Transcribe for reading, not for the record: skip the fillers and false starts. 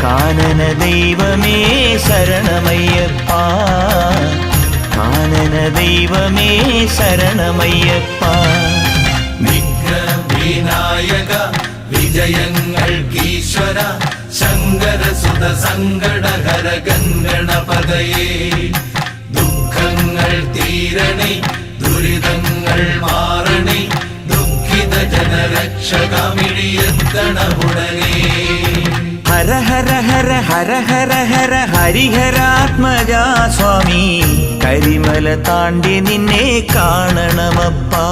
കാനന ദൈവമേ ശരണമയ്യപ്പ, കാനന ദൈവമേ ശരണമയ്യപ്പ. വിഘ്നവിനായക വിജയങ്ങൾക്കീശ്വര ശങ്കരസുത സങ്കടഹര ഗംഗണപതയേ. ദുഃഖങ്ങൾ തീരണേ ദുരിതങ്ങൾ മാറണേ ദുഃഖിത ജനരക്ഷകമിഴിയെത്തണമുടനേ. ഹര ഹര ഹര ഹര ഹര ഹര ഹരിഹരാത്മജാ സ്വാമി, കരിമല താണ്ടി നിന്നെ കാണണമപ്പാ.